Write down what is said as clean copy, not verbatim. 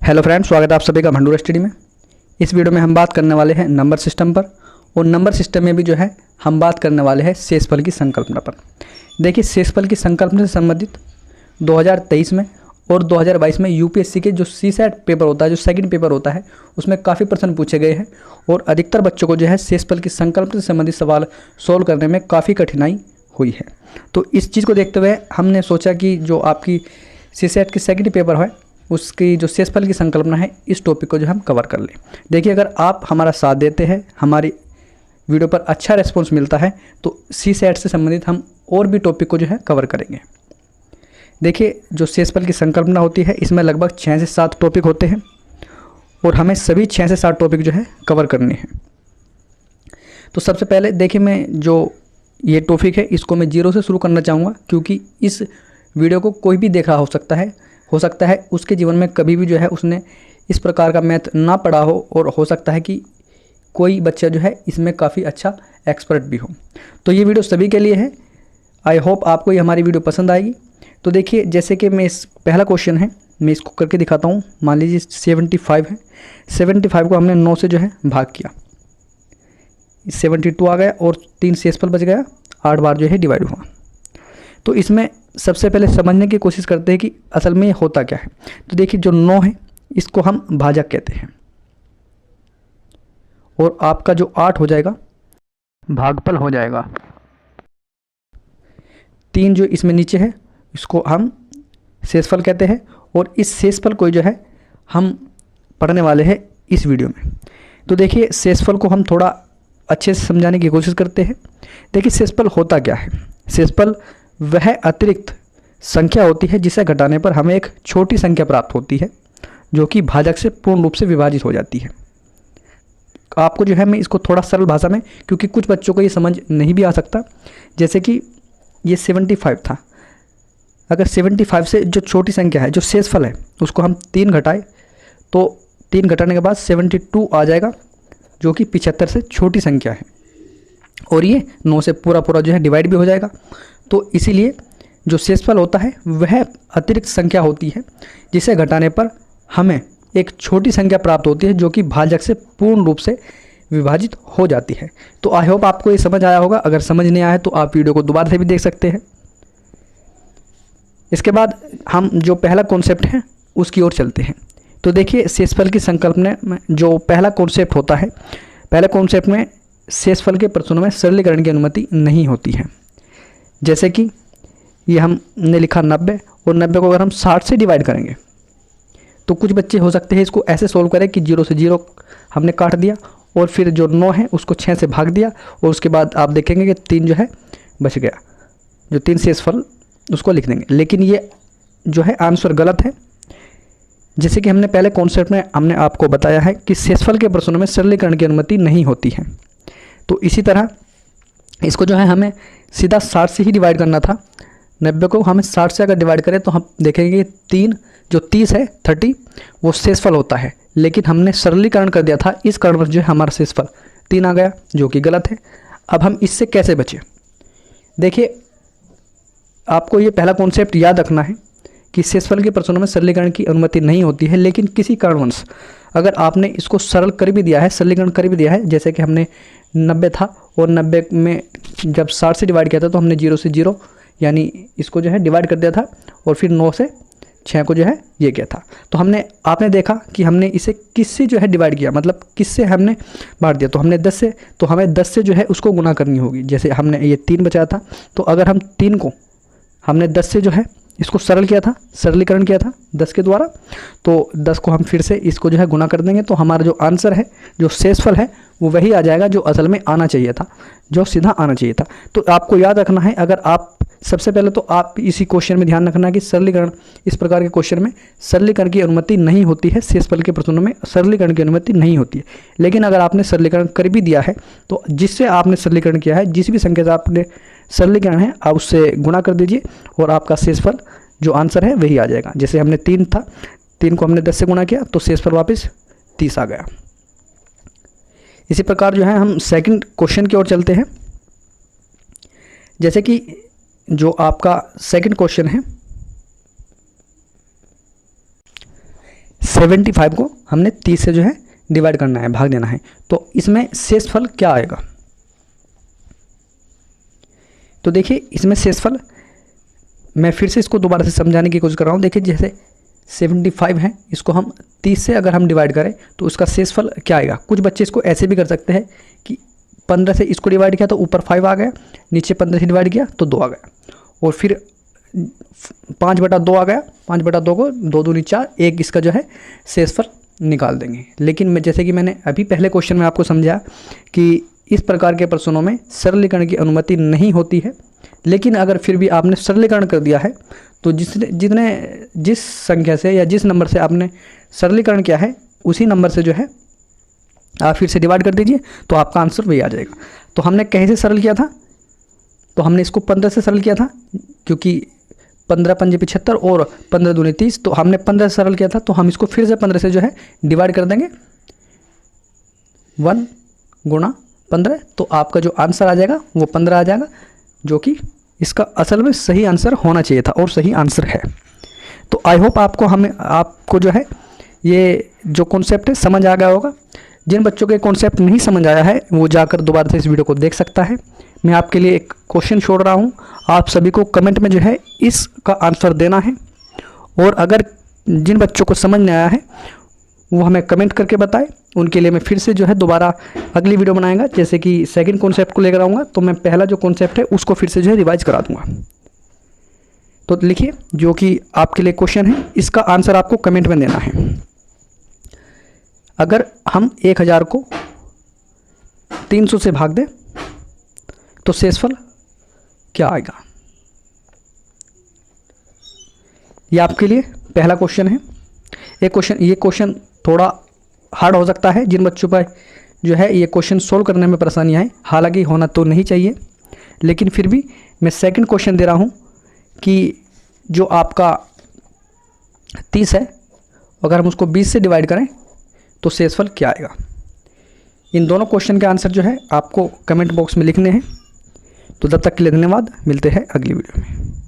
Hello friends, स्वागत है आप सभी का भंडूरा स्टडी में। इस वीडियो में हम बात करने वाले हैं नंबर सिस्टम पर, और नंबर सिस्टम में भी जो है हम बात करने वाले हैं शेषफल की संकल्पना पर। देखिए, शेषफल की संकल्पना से संबंधित 2023 में और 2022 में यूपीएससी के जो सीसैट पेपर होता है, जो सेकंड पेपर होता है, उसमें काफ़ी प्रश्न पूछे गए हैं और अधिकतर बच्चों को जो है शेषफल की संकल्पना से संबंधित सवाल सोल्व करने में काफ़ी कठिनाई हुई है। तो इस चीज़ को देखते हुए हमने सोचा कि जो आपकी सीसैट की सेकंड पेपर है उसकी जो शेषफल की संकल्पना है, इस टॉपिक को जो हम कवर कर लें। देखिए, अगर आप हमारा साथ देते हैं, हमारी वीडियो पर अच्छा रिस्पॉन्स मिलता है, तो सीसैट से संबंधित हम और भी टॉपिक को जो है कवर करेंगे। देखिए, जो शेषफल की संकल्पना होती है, इसमें लगभग 6 से 7 टॉपिक होते हैं और हमें सभी 6 से 7 टॉपिक जो है कवर करने हैं। तो सबसे पहले देखिए, मैं जो ये टॉपिक है इसको मैं 0 से शुरू करना चाहूँगा, क्योंकि इस वीडियो को कोई भी देखा हो सकता है उसके जीवन में कभी भी जो है उसने इस प्रकार का मैथ ना पढ़ा हो, और हो सकता है कि कोई बच्चा जो है इसमें काफ़ी अच्छा एक्सपर्ट भी हो। तो ये वीडियो सभी के लिए है। आई होप आपको ये हमारी वीडियो पसंद आएगी। तो देखिए, जैसे कि मैं इस पहला क्वेश्चन है, मैं इसको करके दिखाता हूँ। मान लीजिए 75 है, 75 को हमने 9 से जो है भाग किया, 72 आ गया और 3 शेषफल बच गया, 8 बार जो है डिवाइड हुआ। तो इसमें सबसे पहले समझने की कोशिश करते हैं कि असल में ये होता क्या है। तो देखिए, जो 9 है इसको हम भाजक कहते हैं, और आपका जो 8 हो जाएगा भागफल हो जाएगा। 3 जो इसमें नीचे है इसको हम शेषफल कहते हैं, और इस शेषफल को जो है हम पढ़ने वाले हैं इस वीडियो में। तो देखिए, शेषफल को हम थोड़ा अच्छे से समझाने की कोशिश करते हैं। देखिए, शेषफल होता क्या है। शेषफल वह अतिरिक्त संख्या होती है जिसे घटाने पर हमें एक छोटी संख्या प्राप्त होती है, जो कि भाजक से पूर्ण रूप से विभाजित हो जाती है। आपको जो है मैं इसको थोड़ा सरल भाषा में, क्योंकि कुछ बच्चों को ये समझ नहीं भी आ सकता, जैसे कि ये 75 था। अगर 75 से जो छोटी संख्या है, जो शेषफल है, उसको हम 3 घटाए तो 3 घटाने के बाद 72 आ जाएगा, जो कि 75 से छोटी संख्या है, और ये 9 से पूरा जो है डिवाइड भी हो जाएगा। तो इसीलिए जो शेषफल होता है वह अतिरिक्त संख्या होती है जिसे घटाने पर हमें एक छोटी संख्या प्राप्त होती है, जो कि भाजक से पूर्ण रूप से विभाजित हो जाती है। तो आई होप आपको ये समझ आया होगा। अगर समझ नहीं आया है तो आप वीडियो को दोबारा से भी देख सकते हैं। इसके बाद हम जो पहला कॉन्सेप्ट है उसकी ओर चलते हैं। तो देखिए, शेषफल की संकल्पना में जो पहला कॉन्सेप्ट होता है, पहले कॉन्सेप्ट में शेषफल के प्रश्नों में सरलीकरण की अनुमति नहीं होती है। जैसे कि ये हमने लिखा 90, और 90 को अगर हम 60 से डिवाइड करेंगे तो कुछ बच्चे हो सकते हैं इसको ऐसे सोल्व करें कि 0 से 0 हमने काट दिया, और फिर जो 9 है उसको 6 से भाग दिया, और उसके बाद आप देखेंगे कि 3 जो है बच गया, जो 3 शेषफल उसको लिख देंगे। लेकिन ये जो है आंसर गलत है। जैसे कि हमने पहले कॉन्सेप्ट में हमने आपको बताया है कि शेषफल के प्रश्नों में सरलीकरण की अनुमति नहीं होती है। तो इसी तरह इसको जो है हमें सीधा 60 से ही डिवाइड करना था। 90 को हमें 60 से अगर डिवाइड करें तो हम देखेंगे 3 जो 30 है 30 वो शेषफल होता है, लेकिन हमने सरलीकरण कर दिया था, इस कारणवश जो है हमारा शेषफल 3 आ गया, जो कि गलत है। अब हम इससे कैसे बचें। देखिए, आपको ये पहला कॉन्सेप्ट याद रखना है कि शेषफल के प्रश्नों में सरलीकरण की अनुमति नहीं होती है, लेकिन किसी कारणवश अगर आपने इसको सरल कर भी दिया है, सरलीकरण कर भी दिया है, जैसे कि हमने 90 था और 90 में जब 60 से डिवाइड किया था तो हमने 0 से 0 यानी इसको जो है डिवाइड कर दिया था, और फिर 9 से 6 को जो है ये किया था। तो आपने देखा कि हमने इसे किससे जो है डिवाइड किया, मतलब किससे हमने बांट दिया। तो हमने 10 से, तो हमें 10 से जो है उसको गुना करनी होगी। जैसे हमने ये 3 बचाया था, तो अगर हम 3 को हमने 10 से जो है इसको सरल किया था, सरलीकरण किया था 10 के द्वारा, तो 10 को हम फिर से इसको जो है गुना कर देंगे, तो हमारा जो आंसर है, जो शेषफल है, वो वही आ जाएगा जो असल में आना चाहिए था, जो सीधा आना चाहिए था। तो आपको याद रखना है, अगर आप सबसे पहले तो आप इसी क्वेश्चन में ध्यान रखना है कि सरलीकरण, इस प्रकार के क्वेश्चन में सरलीकरण की अनुमति नहीं होती है। शेषफल के प्रश्नों में सरलीकरण की अनुमति नहीं होती है। लेकिन अगर आपने सरलीकरण कर भी दिया है तो जिससे आपने सरलीकरण किया है, जिस भी संख्या से आपने सरलीकरण है, आप उससे गुणा कर दीजिए और आपका शेषफल जो आंसर है वही आ जाएगा। जैसे हमने 3 था, 3 को हमने 10 से गुणा किया तो शेषफल वापस 30 आ गया। इसी प्रकार जो है हम सेकंड क्वेश्चन की ओर चलते हैं। जैसे कि जो आपका सेकंड क्वेश्चन है, 75 को हमने 30 से जो है डिवाइड करना है, भाग देना है। तो इसमें शेषफल क्या आएगा? तो देखिए इसमें शेषफल, मैं फिर से इसको दोबारा से समझाने की कोशिश कर रहा हूँ। देखिए जैसे 75 है, इसको हम 30 से अगर हम डिवाइड करें तो उसका शेषफल क्या आएगा? कुछ बच्चे इसको ऐसे भी कर सकते हैं कि 15 से इसको डिवाइड किया तो ऊपर 5 आ गया, नीचे 15 से डिवाइड किया तो 2 आ गया, और फिर 5/2 आ गया, 5/2 को 2 दूनी 4, 1 इसका जो है शेषफल निकाल देंगे। लेकिन जैसे कि मैंने अभी पहले क्वेश्चन में आपको समझाया कि इस प्रकार के प्रश्नों में सरलीकरण की अनुमति नहीं होती है। लेकिन अगर फिर भी आपने सरलीकरण कर दिया है तो जिस संख्या से या जिस नंबर से आपने सरलीकरण किया है उसी नंबर से जो है आप फिर से डिवाइड कर दीजिए, तो आपका आंसर वही आ जाएगा। तो हमने कैसे सरल किया था? तो हमने इसको 15 से सरल किया था, क्योंकि 15 पंजे 75 और 15 दूनी 30, तो हमने 15 से सरल किया था। तो हम इसको फिर से 15 से जो है डिवाइड कर देंगे, 1 गुणा 15, तो आपका जो आंसर आ जाएगा वो 15 आ जाएगा, जो कि इसका असल में सही आंसर होना चाहिए था और सही आंसर है। तो आई होप आपको जो है ये जो कॉन्सेप्ट है समझ आ गया होगा। जिन बच्चों के कॉन्सेप्ट नहीं समझ आया है वो जाकर दोबारा से इस वीडियो को देख सकता है। मैं आपके लिए एक क्वेश्चन छोड़ रहा हूँ, आप सभी को कमेंट में जो है इसका आंसर देना है, और अगर जिन बच्चों को समझ नहीं आया है वो हमें कमेंट करके बताए, उनके लिए मैं फिर से जो है दोबारा अगली वीडियो बनाएगा। जैसे कि सेकंड कॉन्सेप्ट को लेकर आऊँगा तो मैं पहला जो कॉन्सेप्ट है उसको फिर से जो है रिवाइज करा दूँगा। तो लिखिए जो कि आपके लिए क्वेश्चन है, इसका आंसर आपको कमेंट में देना है। अगर हम 1000 को 300 से भाग दें तो शेषफल क्या आएगा? ये आपके लिए पहला क्वेश्चन है। ये क्वेश्चन थोड़ा हार्ड हो सकता है जिन बच्चों पर जो है ये क्वेश्चन सोल्व करने में परेशानियाँ हैं, हालांकि होना तो नहीं चाहिए, लेकिन फिर भी मैं सेकंड क्वेश्चन दे रहा हूँ कि जो आपका 30 है, अगर हम उसको 20 से डिवाइड करें तो शेषफल क्या आएगा? इन दोनों क्वेश्चन के आंसर जो है आपको कमेंट बॉक्स में लिखने हैं। तो तब तक के लिए धन्यवाद, मिलते हैं अगली वीडियो में।